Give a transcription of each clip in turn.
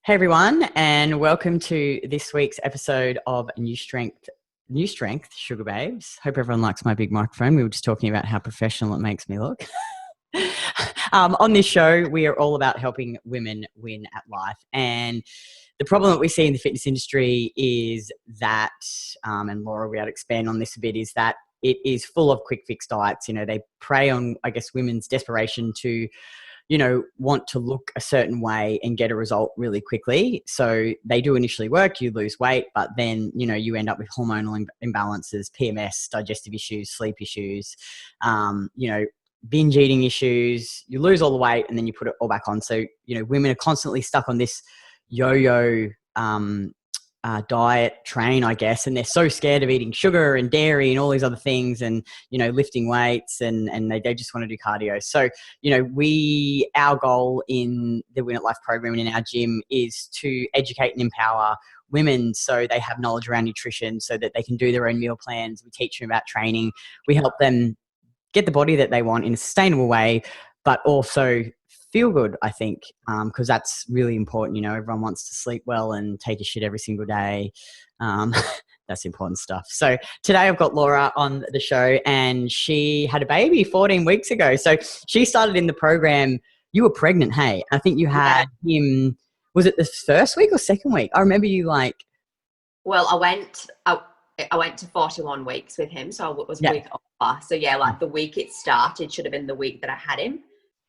Hey everyone, and welcome to this week's episode of NuStrength, Sugar Babes. Hope everyone likes my big microphone. We were just talking about how professional it makes me look. On this show, we are all about helping women win at life. And the problem that we see in the fitness industry is that, and Laura will be able to expand on this a bit, is that it is full of quick fix diets. You know, they prey on, I guess, women's desperation to want to look a certain way and get a result really quickly. So they do initially work, you lose weight, but then, you end up with hormonal imbalances, PMS, digestive issues, sleep issues, binge eating issues. You lose all the weight and then you put it all back on. So, women are constantly stuck on this yo-yo diet train, I guess, and they're so scared of eating sugar and dairy and all these other things and, lifting weights and they just want to do cardio. So, our goal in the Win at Life program and in our gym is to educate and empower women so they have knowledge around nutrition so that they can do their own meal plans. We teach them about training. We help them get the body that they want in a sustainable way, but also feel good, I think, because that's really important. Everyone wants to sleep well and take a shit every single day. That's important stuff. So today I've got Laura on the show and she had a baby 14 weeks ago. So she started in the program. You were pregnant, hey? I think you had him, was it the first week or second week? I remember you Well, I went to 41 weeks with him, so it was week over. So the week it started should have been the week that I had him.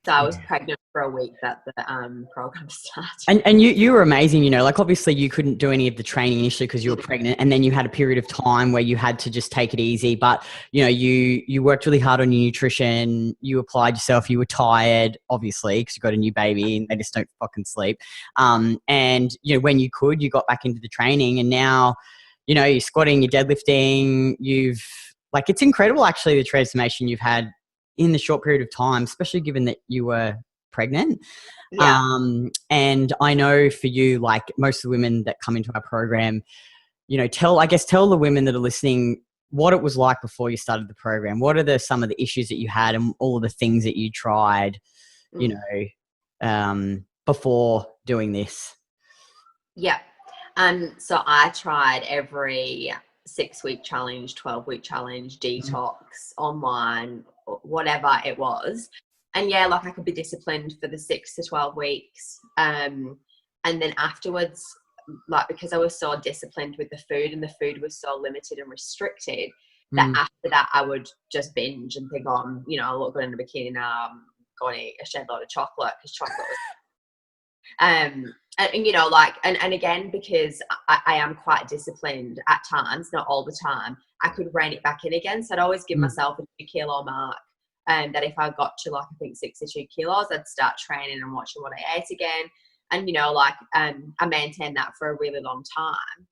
So I was pregnant for a week that the program started. And you were amazing, obviously you couldn't do any of the training initially because you were pregnant, and then you had a period of time where you had to just take it easy. But, you worked really hard on your nutrition, you applied yourself, you were tired, obviously, because you got a new baby and they just don't fucking sleep. And, when you could, you got back into the training, and now, you're squatting, you're deadlifting, it's incredible actually the transformation you've had in the short period of time, especially given that you were pregnant. Yeah. And I know for you, like most of the women that come into our program, tell the women that are listening what it was like before you started the program. What are some of the issues that you had and all of the things that you tried, before doing this? Yeah. So I tried every 6-week challenge, 12-week challenge, detox, online, whatever it was. And I could be disciplined for the 6 to 12 weeks. And then afterwards, because I was so disciplined with the food and the food was so limited and restricted, that after that I would just binge and think, I look good in a bikini now, I'm going to eat a shed load of chocolate because chocolate was and again, because I am quite disciplined at times, not all the time, I could rein it back in again. So I'd always give myself a 2-kilo mark, and that if I got to I think 62 kilos, I'd start training and watching what I ate again. And I maintained that for a really long time,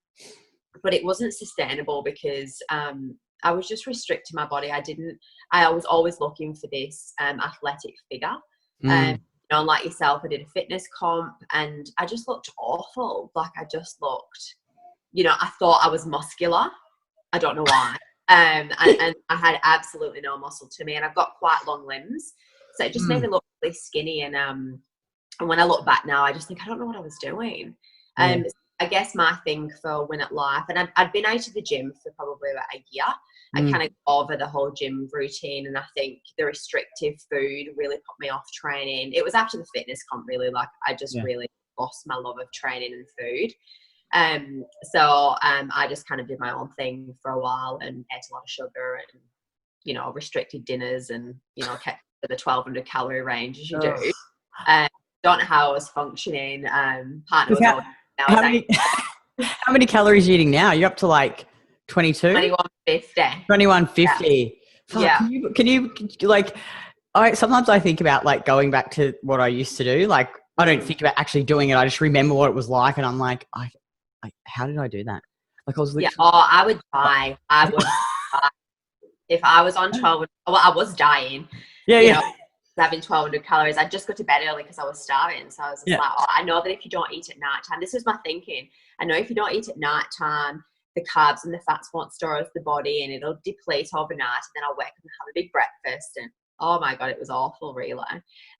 but it wasn't sustainable because I was just restricting my body. I was always looking for this athletic figure. Like yourself, I did a fitness comp and I just looked awful. I just looked, I thought I was muscular. I don't know why. And I had absolutely no muscle to me, and I've got quite long limbs. So it just made me look really skinny. And when I look back now, I just think, I don't know what I was doing. I guess my thing for Win at Life, and I'd been out of the gym for probably about a year. I kind of got over the whole gym routine, and I think the restrictive food really put me off training. It was after the fitness comp, really, I just really lost my love of training and food. So I just kind of did my own thing for a while and ate a lot of sugar and, restricted dinners and, kept to the 1,200 calorie range as you do. Don't know how I was functioning. Partner was always how many calories are you eating now? You're up to 22? 2150. 2150. Yeah. Can you sometimes I think about going back to what I used to do. I don't think about actually doing it. I just remember what it was like, and I'm like, how did I do that? I was literally. I would die. I would die. If I was on 12, I was dying. Having 1,200 calories. I just got to bed early because I was starving. So I was just I know that if you don't eat at night time, this is my thinking. I know if you don't eat at night time, the carbs and the fats won't store as the body and it'll deplete overnight. And then I'll wake up and have a big breakfast and Oh my God, it was awful, really.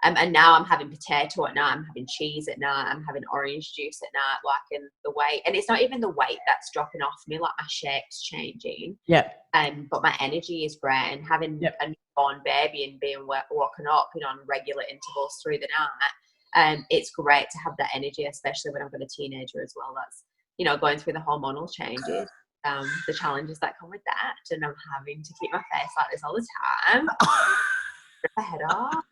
And now I'm having potato at night, I'm having cheese at night, I'm having orange juice at night, like, and the weight, and it's not even the weight that's dropping off me, like my shape's changing. Yeah. But my energy is great, and having Yep. a newborn baby and being woken up, on regular intervals through the night, it's great to have that energy, especially when I've got a teenager as well. That's, going through the hormonal changes, the challenges that come with that, and I'm having to keep my face like this all the time. Rip my head off.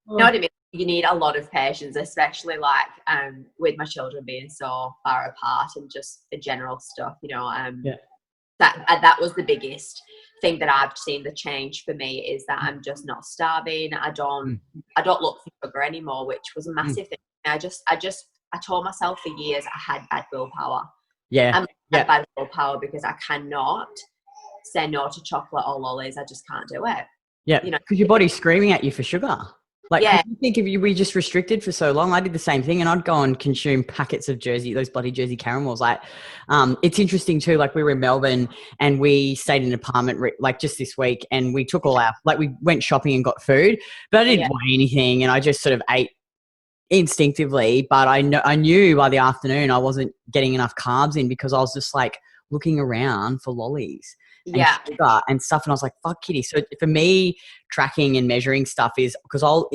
You know what I mean? You need a lot of patience, especially like with my children being so far apart and just the general stuff, Yeah. that was the biggest thing that I've seen the change for me, is that I'm just not starving. I don't look for sugar anymore, which was a massive thing. I told myself for years I had bad willpower. Yeah. I had bad willpower because I cannot say no to chocolate or lollies. I just can't do it. Yeah, because your body's screaming at you for sugar. Like, Yeah. you think if we just restricted for so long, I did the same thing, and I'd go and consume packets of those bloody Jersey caramels. Like, it's interesting too. Like, we were in Melbourne and we stayed in an apartment like just this week, and we took all we went shopping and got food, but I didn't weigh anything, and I just sort of ate instinctively. But I knew by the afternoon I wasn't getting enough carbs in, because I was just like looking around for lollies and sugar and stuff, and I was like, fuck kitty. So for me, tracking and measuring stuff is because I'll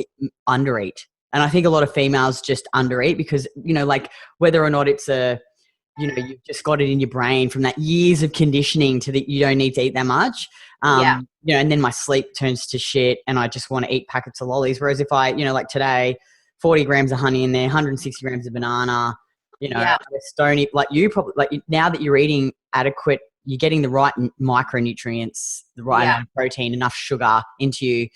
undereat, and I think a lot of females just undereat because, like, whether or not it's you've just got it in your brain from that years of conditioning to that you don't need to eat that much. And then my sleep turns to shit and I just want to eat packets of lollies. Whereas if I, like today, 40 grams of honey in there, 160 grams of banana, stony, like you probably, like now that you're eating adequate, you're getting the right micronutrients, the right amount of protein, enough sugar into you,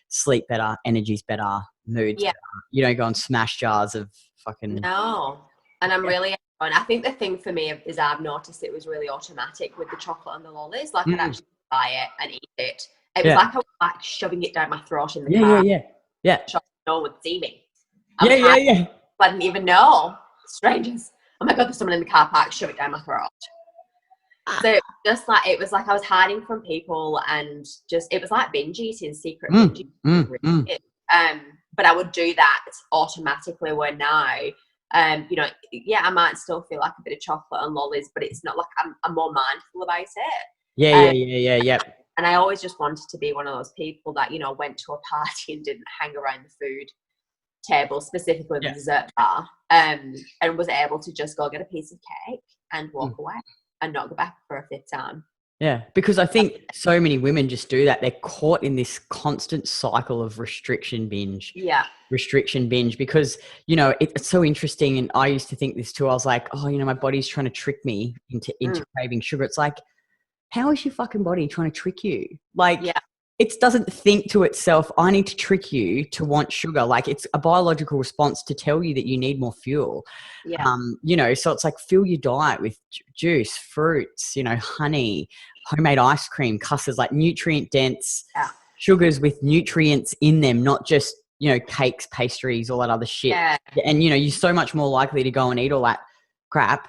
sleep better, energy's better, mood's better. You don't go and smash jars of fucking... No. And I'm really... And I think the thing for me is I've noticed it was really automatic with the chocolate and the lollies. Like, I'd actually buy it and eat it. It was like I was like shoving it down my throat in the car. Yeah. No one would see me. I didn't even know. Strangers. Oh my God, there's someone in the car park, shove it down my throat. So it was like I was hiding from people, and just, it was like binge eating, secret binge eating. But I would do that automatically, where now, I might still feel like a bit of chocolate and lollies, but it's not like I'm more mindful about it. Yeah. And I always just wanted to be one of those people that, went to a party and didn't hang around the food table, specifically the dessert bar, and was able to just go get a piece of cake and walk away and not go back for a fifth time. Yeah, because I think so many women just do that. They're caught in this constant cycle of restriction binge. Because, it's so interesting. And I used to think this too. I was like, oh, my body's trying to trick me into craving sugar. It's like, how is your fucking body trying to trick you? Like, it doesn't think to itself, I need to trick you to want sugar. Like, it's a biological response to tell you that you need more fuel. So it's like, fill your diet with juice, fruits, honey, homemade ice cream, custards, like nutrient dense sugars with nutrients in them, not just, cakes, pastries, all that other shit. And, you're so much more likely to go and eat all that crap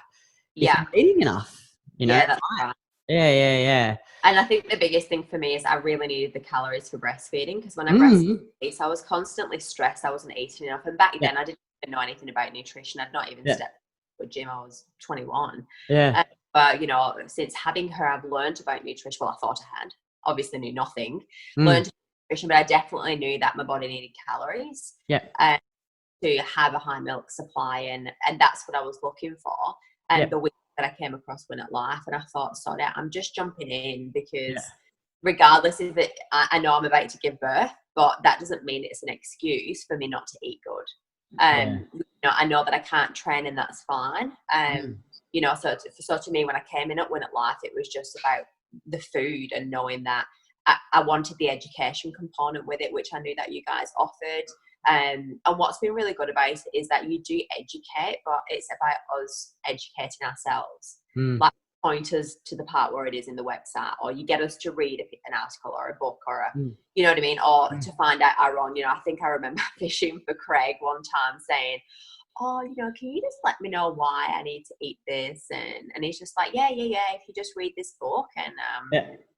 if you're eating enough, That's right. Yeah. And I think the biggest thing for me is I really needed the calories for breastfeeding, because when I breastfeed, I was constantly stressed. I wasn't eating enough. And back then, I didn't even know anything about nutrition. I'd not even stepped to a gym. I was 21. But, since having her, I've learned about nutrition. Well, I thought I had. Obviously knew nothing. Learned nutrition, but I definitely knew that my body needed calories to have a high milk supply. And that's what I was looking for. And the week that I came across Win at Life, and I thought, sorry, I'm just jumping in, because regardless of it, I know I'm about to give birth, but that doesn't mean it's an excuse for me not to eat good. I know that I can't train, and that's fine. So to me, when I came in at Win at Life, it was just about the food and knowing that I wanted the education component with it, which I knew that you guys offered. And what's been really good about it is that you do educate, but it's about us educating ourselves. Like, pointers to the part where it is in the website, or you get us to read an article or a book or you know what I mean, or to find out our own. I think I remember fishing for Craig one time saying, oh, can you just let me know why I need to eat this? And he's just like, yeah, if you just read this book. And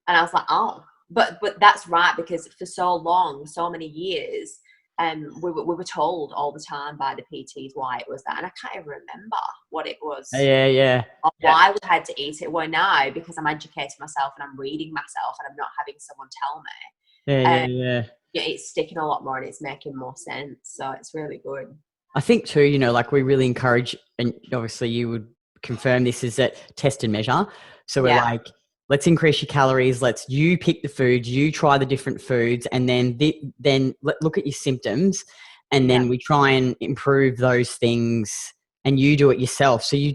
I was like, oh, but that's right, because for so long, so many years, we were told all the time by the PTs why it was that, and I can't even remember what it was. Or why we had to eat it. Well, now, because I'm educating myself and I'm reading myself and I'm not having someone tell me. It's sticking a lot more and it's making more sense. So it's really good. I think too, you know, like we really encourage, and obviously you would confirm this, is that test and measure. So we're like, let's increase your calories. You pick the foods, you try the different foods, and then look at your symptoms, and then we try and improve those things, and you do it yourself. So you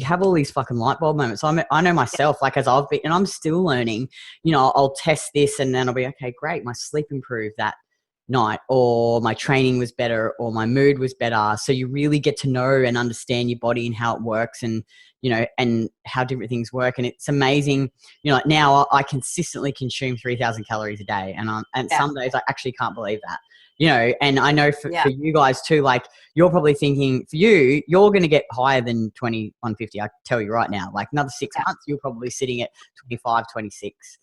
have all these fucking light bulb moments. I know myself, like as I've been, and I'm still learning, you know, I'll test this and then I'll be, okay, great. My sleep improved that night, or my training was better, or my mood was better. So you really get to know and understand your body and how it works, and, you know, and how different things work. And it's amazing, you know, like now I consistently consume 3,000 calories a day. And some days I actually can't believe that, you know, and I know for you guys too, like you're probably thinking for you're going to get higher than 2150. I tell you right now, like another 6 months, you're probably sitting at 25, 26.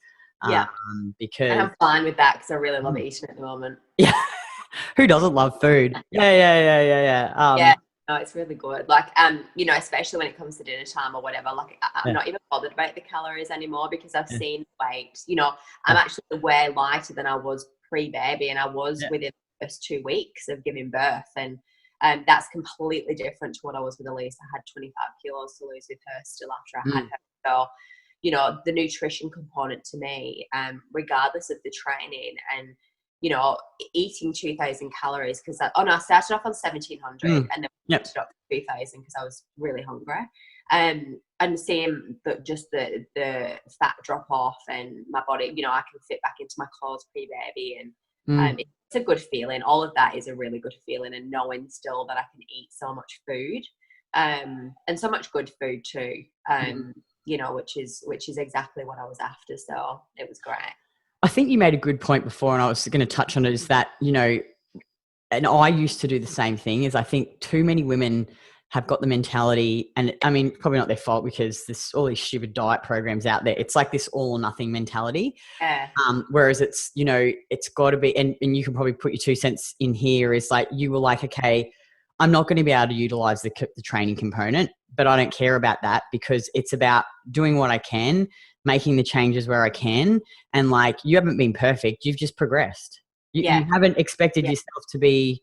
Because and I'm fine with that because I really love eating at the moment. Yeah. Who doesn't love food? Yeah. No, it's really good. Like, you know, especially when it comes to dinner time or whatever, like I'm not even bothered about the calories anymore, because I've seen weight, you know, I'm actually way lighter than I was pre-baby, and I was within the first 2 weeks of giving birth. And that's completely different to what I was with Elise. I had 25 kilos to lose with her still after I had her. So, you know, the nutrition component to me, regardless of the training, and, you know, eating 2,000 calories, because I started off on 1,700 and then went up to 2,000 because I was really hungry. And the same, but just the fat drop off, and my body, you know, I can fit back into my clothes pre-baby, and it's a good feeling. All of that is a really good feeling, and knowing still that I can eat so much food, and so much good food too. You know, which is exactly what I was after. So it was great. I think you made a good point before, and I was going to touch on it, is that, you know, and I used to do the same thing, is I think too many women have got the mentality, and I mean, probably not their fault, because there's all these stupid diet programs out there. It's like this all or nothing mentality. Whereas it's, you know, it's got to be, and you can probably put your 2 cents in here, is like, you were like, okay, I'm not going to be able to utilize the training component, but I don't care about that, because it's about doing what I can, making the changes where I can. And like, you haven't been perfect. You've just progressed. You haven't expected yourself to be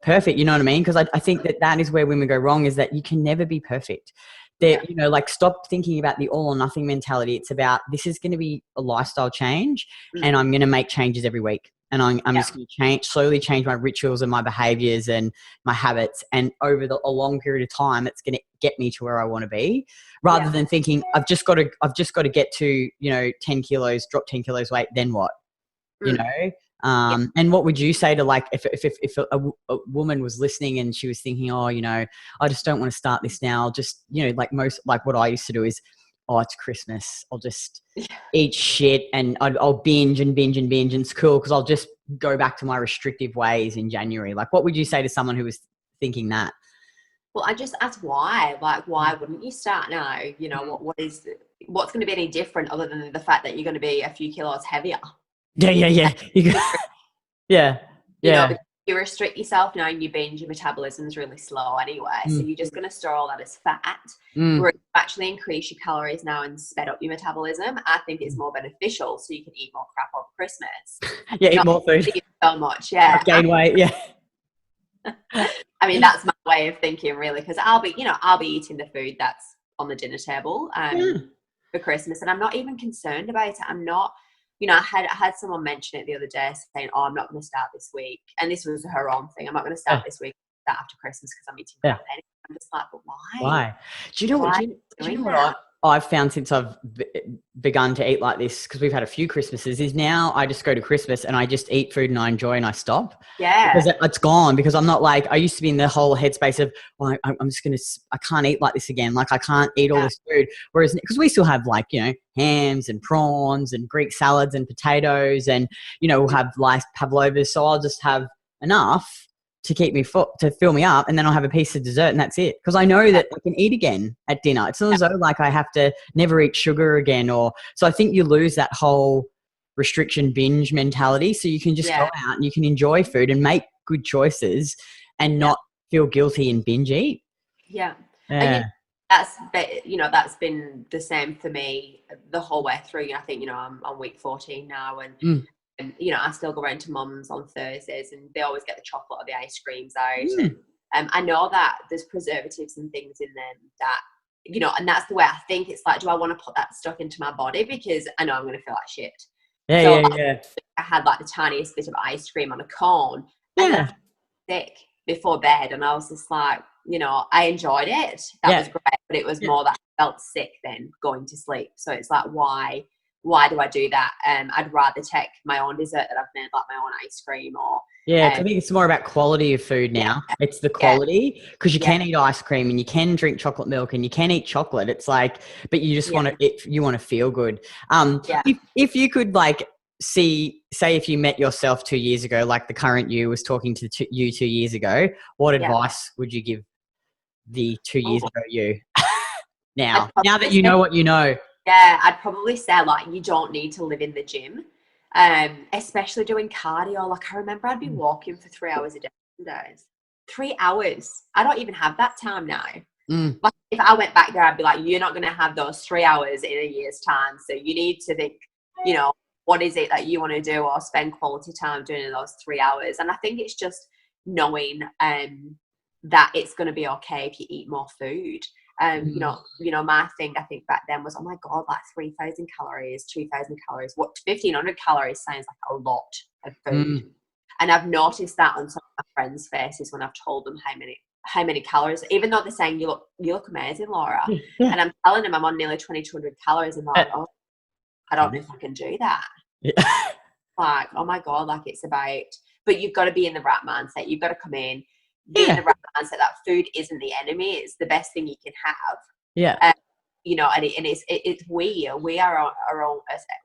perfect. You know what I mean? Because I think that is where women go wrong, is that you can never be perfect. You know, like, stop thinking about the all or nothing mentality. It's about, this is going to be a lifestyle change, and I'm going to make changes every week. And I'm just going to slowly change my rituals and my behaviors and my habits. And over a long period of time, it's going to get me to where I want to be, rather than thinking I've just got to get to, you know, 10 kilos, drop 10 kilos weight. Then what, you know? And what would you say to, like, if a woman was listening and she was thinking, oh, you know, I just don't want to start this now. Just, you know, like what I used to do is, oh, it's Christmas, I'll just eat shit, and I'll binge and binge and binge, and it's cool because I'll just go back to my restrictive ways in January. Like, what would you say to someone who was thinking that? Well, I just ask why. Like, why wouldn't you start now? You know, what's going to be any different other than the fact that you're going to be a few kilos heavier? Yeah. You know, you restrict yourself now and you binge, your metabolism is really slow anyway. So you're just going to store all that as fat. Where you actually increase your calories now and sped up your metabolism, I think it's more beneficial, so you can eat more crap over Christmas. Eat more food. So much, gain weight, I mean, that's my way of thinking, really, because I'll be eating the food that's on the dinner table for Christmas, and I'm not even concerned about it. I'm not. You know, I had someone mention it the other day, saying, oh, I'm not going to start this week. And this was her own thing. I'm not going to start this week, start after Christmas, because I'm eating crap anyway. I'm just like, but why? Why? Do you know what I've found since I've begun to eat like this, because we've had a few Christmases, is now I just go to Christmas and I just eat food and I enjoy and I stop. Because it's gone. Because I'm not like, I used to be in the whole headspace of, oh, I'm just going to, I can't eat like this again. Like, I can't eat all this food. Whereas, because we still have, like, you know, hams and prawns and Greek salads and potatoes, and, you know, we'll have like pavlovas. So I'll just have enough to keep me to fill me up, and then I'll have a piece of dessert, and that's it. Because I know that I can eat again at dinner. It's not as though like I have to never eat sugar again, or so I think you lose that whole restriction binge mentality. So you can just go out and you can enjoy food and make good choices and not feel guilty and binge eat. Yeah. And that's been the same for me the whole way through. I think, I'm on week 14 now, and I still go around to mum's on Thursdays, and they always get the chocolate or the ice creams out. And I know that there's preservatives and things in them that, and that's the way I think. It's like, do I want to put that stuff into my body? Because I know I'm going to feel like shit. I had like the tiniest bit of ice cream on a cone, and I was sick before bed, and I was just like, I enjoyed it. That was great, but it was more that I felt sick than going to sleep. So it's like, why do I do that? I'd rather take my own dessert that I've made, like my own ice cream, or I think it's more about quality of food now. It's the quality, because you can eat ice cream and you can drink chocolate milk and you can eat chocolate. It's like, but you just want to, you want to feel good. If you could say if you met yourself 2 years ago, like the current you was talking to you 2 years ago, what advice would you give the 2 years ago you now that you know what you know? Yeah, I'd probably say you don't need to live in the gym, especially doing cardio. Like I remember I'd be walking for 3 hours a day some days. 3 hours. I don't even have that time now. Like if I went back there, I'd be like, you're not going to have those 3 hours in a year's time. So you need to think, what is it that you want to do, or spend quality time doing in those 3 hours. And I think it's just knowing that it's going to be okay if you eat more food. My thing I think back then was, oh my God, 3,000 calories, 2,000 calories, 1,500 calories sounds like a lot of food. And I've noticed that on some of my friends' faces when I've told them how many calories, even though they're saying you look amazing, Laura. And I'm telling them I'm on nearly 2,200 calories, and like, oh, I don't know if I can do that. Like, oh my God, it's about, but you've got to be in the right mindset. You've got to come in, be in the right mindset that food isn't the enemy. It's the best thing you can have. And it's we are our own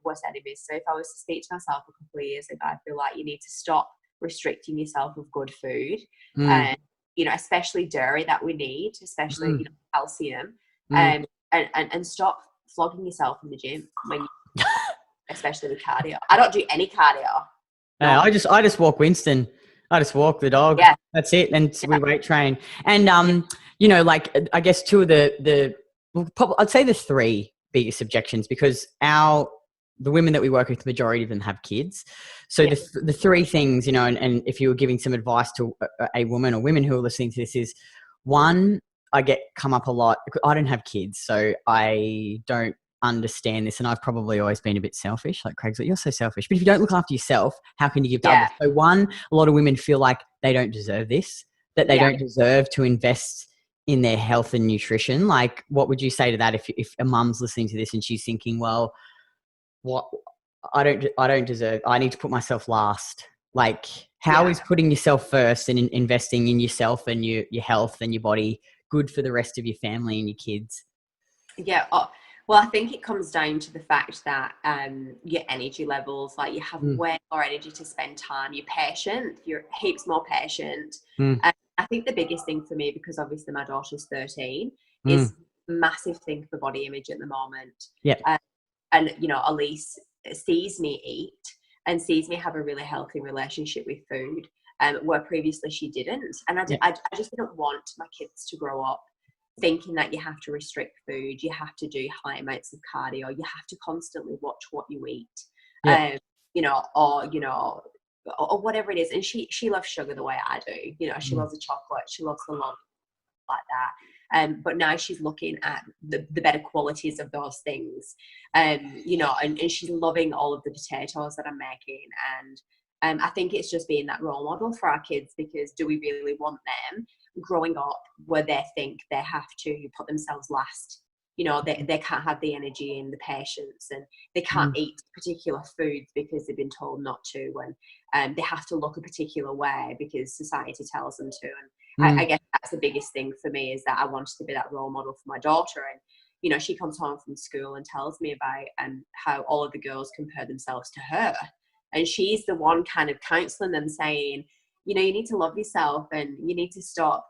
worst enemies. So if I was to speak to myself a couple of years ago, I feel like you need to stop restricting yourself of good food, and especially dairy that we need, especially calcium, and stop flogging yourself in the gym when you, especially with cardio. I don't do any cardio. No. I just walk Winston. I just walk the dog. That's it. And we weight train. And I guess two of I'd say the three biggest objections, because the women that we work with, the majority of them have kids. So the three things, and if you were giving some advice to a woman or women who are listening to this, is one, I get come up a lot. I don't have kids, so I don't understand this, and I've probably always been a bit selfish. Like Craig's like, you're so selfish. But if you don't look after yourself, how can you give to others? So one, a lot of women feel like they don't deserve this, that they don't deserve to invest in their health and nutrition. Like, what would you say to that if a mum's listening to this and she's thinking, well, what I don't deserve, I need to put myself last. Like, how is putting yourself first and investing in yourself and your health and your body good for the rest of your family and your kids? Well, I think it comes down to the fact that your energy levels, you have way more energy to spend time. You're patient. You're heaps more patient. I think the biggest thing for me, because obviously my daughter's 13, is a massive thing for body image at the moment. And Elise sees me eat and sees me have a really healthy relationship with food, where previously she didn't. And I just didn't want my kids to grow up thinking that you have to restrict food, you have to do high amounts of cardio, you have to constantly watch what you eat, or whatever it is. And she loves sugar the way I do. She loves the chocolate, she loves the love, like that. But now she's looking at the better qualities of those things, and she's loving all of the potatoes that I'm making. And I think it's just being that role model for our kids, because do we really want them growing up where they think they have to put themselves last? They can't have the energy and the patience, and they can't eat particular foods because they've been told not to, and they have to look a particular way because society tells them to. And I guess that's the biggest thing for me, is that I wanted to be that role model for my daughter. And she comes home from school and tells me about how all of the girls compare themselves to her, and she's the one kind of counseling them, saying, you need to love yourself, and you need to stop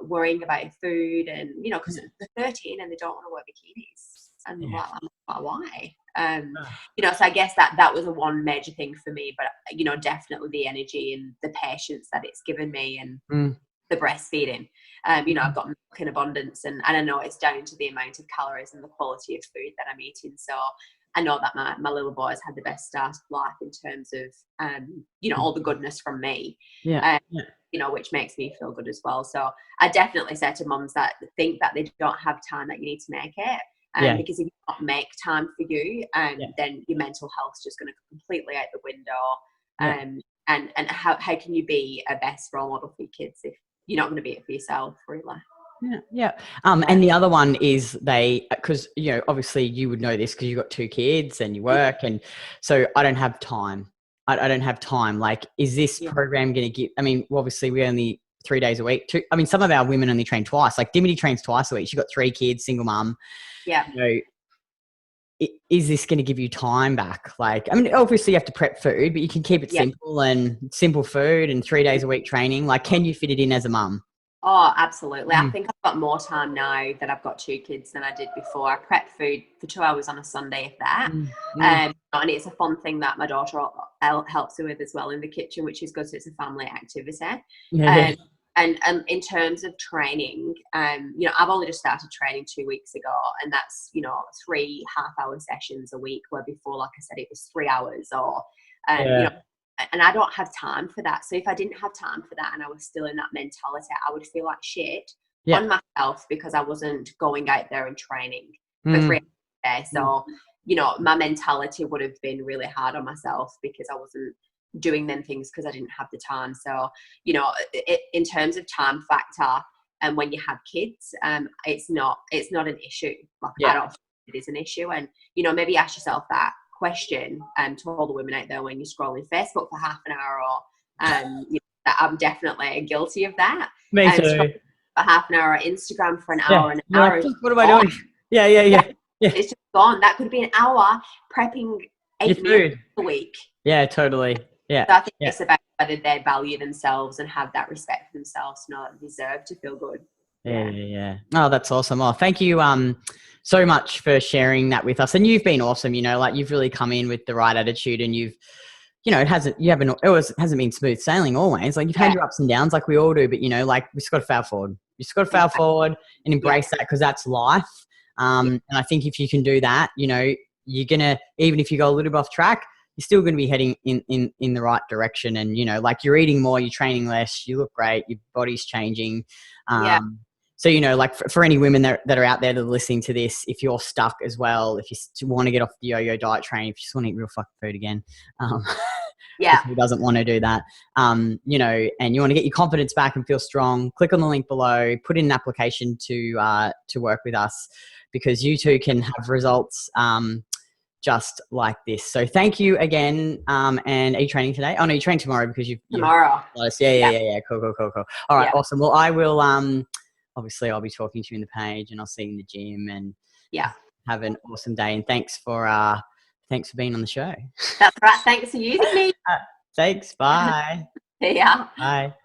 worrying about food, and because they're 13 and they don't want to wear bikinis. And Yeah. why? So I guess that was a one major thing for me, but definitely the energy and the patience that it's given me, and the breastfeeding. I've got milk in abundance, and I know it's down to the amount of calories and the quality of food that I'm eating. So I know that my little boy's had the best start of life in terms of, all the goodness from me. Yeah. Which makes me feel good as well. So I definitely say to mums that think that they don't have time, that you need to make it. Because if you don't make time for you, then your mental health's just going to completely out the window. And how can you be a best role model for your kids if you're not going to be it for yourself, really? And the other one is because obviously you would know this because you've got 2 kids and you work, and so I don't have time. I don't have time. Like, is this program going to give? I mean, obviously we only 3 days a week. Some of our women only train twice. Like Dimity trains twice a week. She's got 3 kids, single mum. Yeah. Is this going to give you time back? Like, I mean, obviously you have to prep food, but you can keep it simple and simple food and 3 days a week training. Like, can you fit it in as a mum? Oh, absolutely. I think I've got more time now that I've got 2 kids than I did before. I prep food for 2 hours on a Sunday, if that. And it's a fun thing that my daughter helps me with as well in the kitchen, which is good. So it's a family activity. And in terms of training, I've only just started training 2 weeks ago, and that's 3 half-hour sessions a week, where before, like I said, it was 3 hours and I don't have time for that. So if I didn't have time for that and I was still in that mentality, I would feel like shit on myself because I wasn't going out there and training for 3 hours a day. So, my mentality would have been really hard on myself because I wasn't doing them things because I didn't have the time. So, in terms of time factor, and when you have kids, it's not an issue. Like, I don't think it is an issue. And, maybe ask yourself that question to all the women out there when you're scrolling Facebook for half an hour, or I'm definitely guilty of that. Me too. For half an hour, or Instagram for an hour and an hour. What am I doing? Yeah. It's just gone. That could be an hour prepping 8 meals a week. Yeah, totally. Yeah. So I think it's about whether they value themselves and have that respect for themselves to know that they deserve to feel good. Yeah. Oh, that's awesome. Oh, thank you so much for sharing that with us. And you've been awesome, like you've really come in with the right attitude, and you've, it hasn't been smooth sailing always. Like, you've had your ups and downs like we all do, but like, we just got to fail forward. You just got to fail forward and embrace that, because that's life. And I think if you can do that, you're going to, even if you go a little bit off track, you're still going to be heading in the right direction. And, like, you're eating more, you're training less, you look great, your body's changing. So, like for any women that are out there that are listening to this, if you're stuck as well, if you want to get off the yo-yo diet train, if you just want to eat real fucking food again, who doesn't want to do that, and you want to get your confidence back and feel strong, click on the link below, put in an application to work with us, because you too can have results just like this. So thank you again. And are you training today? Oh no, you're training tomorrow because tomorrow. Yeah. Cool. All right, awesome. Well, I will obviously I'll be talking to you in the page, and I'll see you in the gym, and have an awesome day. And thanks for being on the show. That's right. Thanks for using me. Thanks. Bye. Yeah. Bye.